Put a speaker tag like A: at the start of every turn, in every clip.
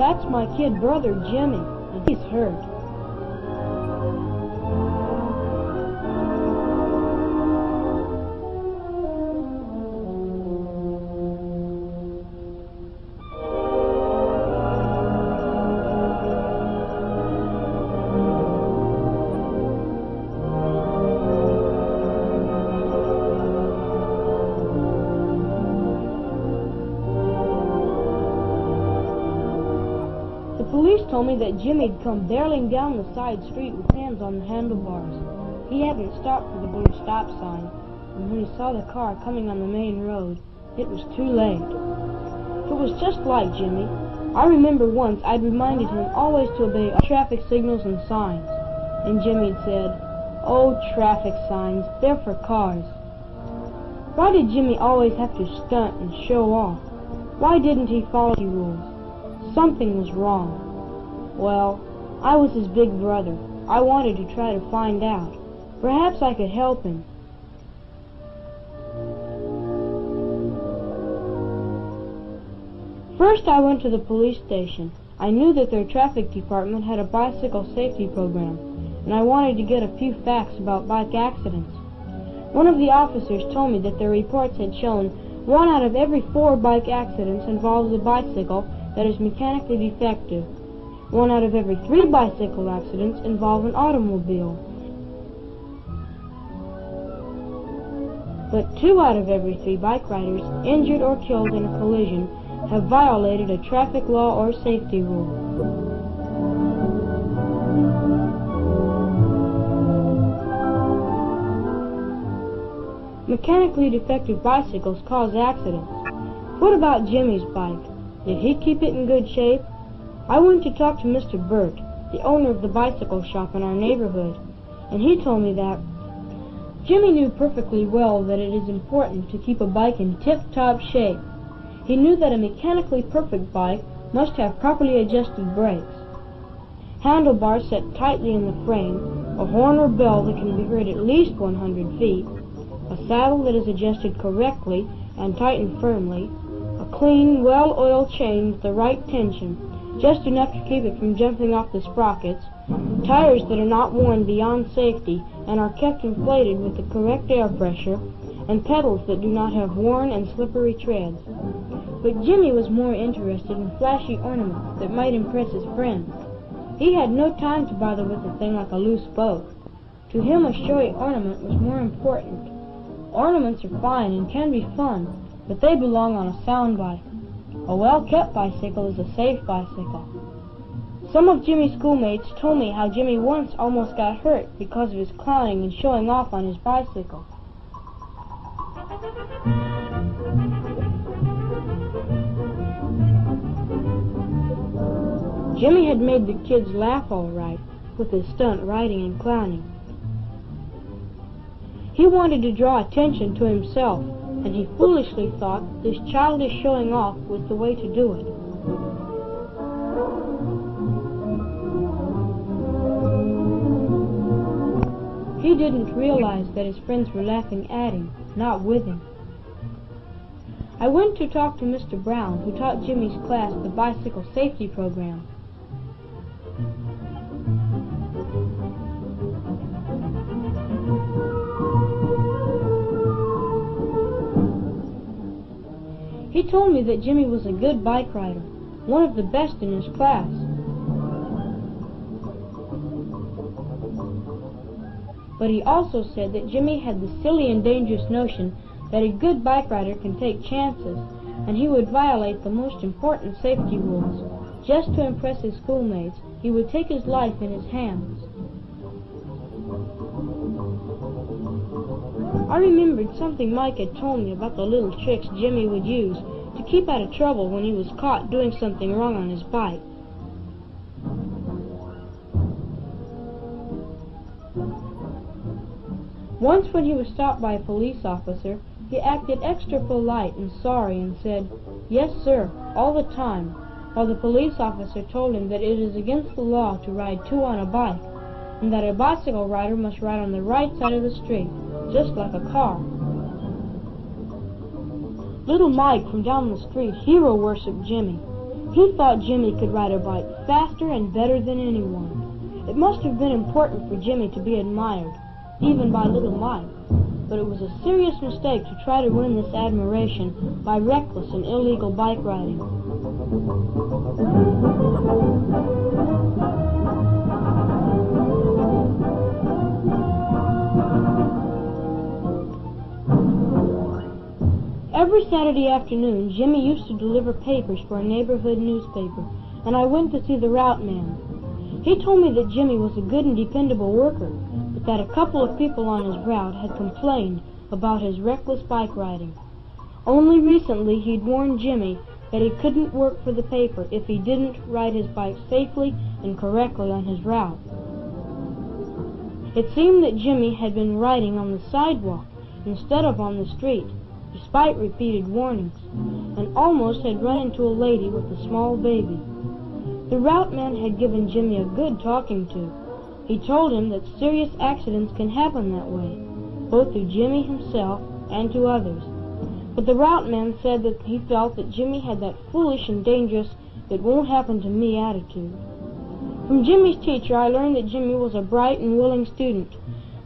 A: That's my kid brother, Jimmy, and he's hurt. The police told me that Jimmy'd come barreling down the side street with hands on the handlebars. He hadn't stopped for the blue stop sign, and when he saw the car coming on the main road, it was too late. It was just like Jimmy. I remember once I'd reminded him always to obey all traffic signals and signs, and Jimmy'd said, "Oh, traffic signs, they're for cars." Why did Jimmy always have to stunt and show off? Why didn't he follow the rules? Something was wrong. Well, I was his big brother. I wanted to try to find out. Perhaps I could help him. First I went to the police station. I knew that their traffic department had a bicycle safety program, and I wanted to get a few facts about bike accidents. One of the officers told me that their reports had shown 1 out of every 4 bike accidents involves a bicycle that is mechanically defective. 1 out of every 3 bicycle accidents involve an automobile. But 2 out of every 3 bike riders injured or killed in a collision have violated a traffic law or safety rule. Mechanically defective bicycles cause accidents. What about Jimmy's bike? Did he keep it in good shape? I went to talk to Mr. Burt, the owner of the bicycle shop in our neighborhood, and he told me that Jimmy knew perfectly well that it is important to keep a bike in tip-top shape. He knew that a mechanically perfect bike must have properly adjusted brakes, handlebars set tightly in the frame, a horn or bell that can be heard at least 100 feet, a saddle that is adjusted correctly and tightened firmly, a clean, well-oiled chain with the right tension, just enough to keep it from jumping off the sprockets, tires that are not worn beyond safety and are kept inflated with the correct air pressure, and pedals that do not have worn and slippery treads. But Jimmy was more interested in flashy ornaments that might impress his friends. He had no time to bother with a thing like a loose spoke. To him, a showy ornament was more important. Ornaments are fine and can be fun, but they belong on a sound bike. A well-kept bicycle is a safe bicycle. Some of Jimmy's schoolmates told me how Jimmy once almost got hurt because of his clowning and showing off on his bicycle. Jimmy had made the kids laugh all right with his stunt riding and clowning. He wanted to draw attention to himself, and he foolishly thought this childish showing off was the way to do it. He didn't realize that his friends were laughing at him, not with him. I went to talk to Mr. Brown, who taught Jimmy's class the bicycle safety program. He told me that Jimmy was a good bike rider, one of the best in his class. But he also said that Jimmy had the silly and dangerous notion that a good bike rider can take chances, and he would violate the most important safety rules. Just to impress his schoolmates, he would take his life in his hands. I remembered something Mike had told me about the little tricks Jimmy would use to keep out of trouble when he was caught doing something wrong on his bike. Once when he was stopped by a police officer, he acted extra polite and sorry and said, "Yes, sir," all the time, while the police officer told him that it is against the law to ride 2 on a bike, and that a bicycle rider must ride on the right side of the street, just like a car. Little Mike from down the street hero-worshipped Jimmy. He thought Jimmy could ride a bike faster and better than anyone. It must have been important for Jimmy to be admired, even by little Mike, but it was a serious mistake to try to win this admiration by reckless and illegal bike riding. Every Saturday afternoon, Jimmy used to deliver papers for a neighborhood newspaper, and I went to see the route man. He told me that Jimmy was a good and dependable worker, but that a couple of people on his route had complained about his reckless bike riding. Only recently he'd warned Jimmy that he couldn't work for the paper if he didn't ride his bike safely and correctly on his route. It seemed that Jimmy had been riding on the sidewalk instead of on the street, despite repeated warnings, and almost had run into a lady with a small baby. The route man had given Jimmy a good talking to. He told him that serious accidents can happen that way, both to Jimmy himself and to others. But the route man said that he felt that Jimmy had that foolish and dangerous "it won't happen to me" attitude. From Jimmy's teacher I learned that Jimmy was a bright and willing student,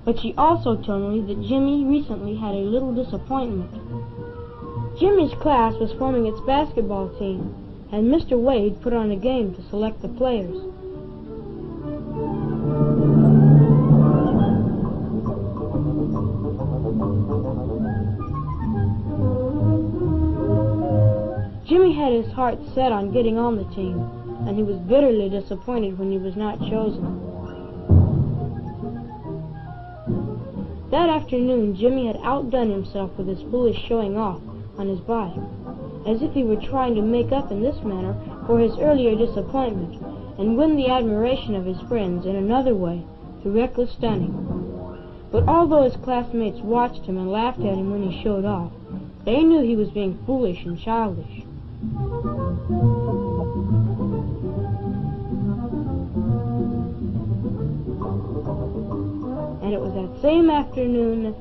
A: but she also told me that Jimmy recently had a little disappointment. Jimmy's class was forming its basketball team, and Mr. Wade put on a game to select the players. Jimmy had his heart set on getting on the team, and he was bitterly disappointed when he was not chosen. That afternoon, Jimmy had outdone himself with his foolish showing off on his bike, as if he were trying to make up in this manner for his earlier disappointment and win the admiration of his friends in another way, through reckless stunning. But although his classmates watched him and laughed at him when he showed off, they knew he was being foolish and childish. And it was that same afternoon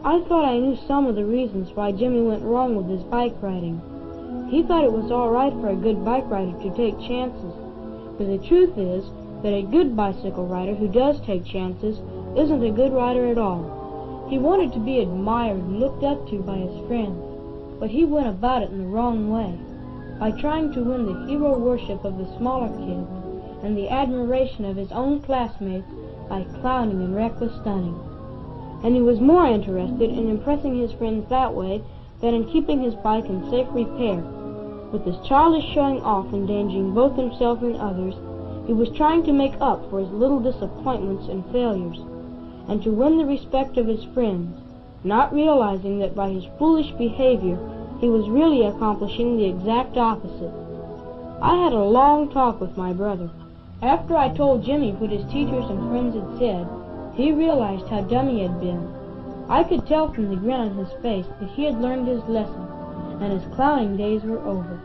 A: I thought I knew some of the reasons why Jimmy went wrong with his bike riding. He thought it was all right for a good bike rider to take chances, but the truth is that a good bicycle rider who does take chances isn't a good rider at all. He wanted to be admired and looked up to by his friends, but he went about it in the wrong way, by trying to win the hero worship of the smaller kids and the admiration of his own classmates by clowning and reckless stunning. And he was more interested in impressing his friends that way than in keeping his bike in safe repair. With his childish showing off endangering both himself and others, he was trying to make up for his little disappointments and failures, and to win the respect of his friends, not realizing that by his foolish behavior he was really accomplishing the exact opposite. I had a long talk with my brother. After I told Jimmy what his teachers and friends had said, he realized how dumb he had been. I could tell from the grin on his face that he had learned his lesson, and his clowning days were over.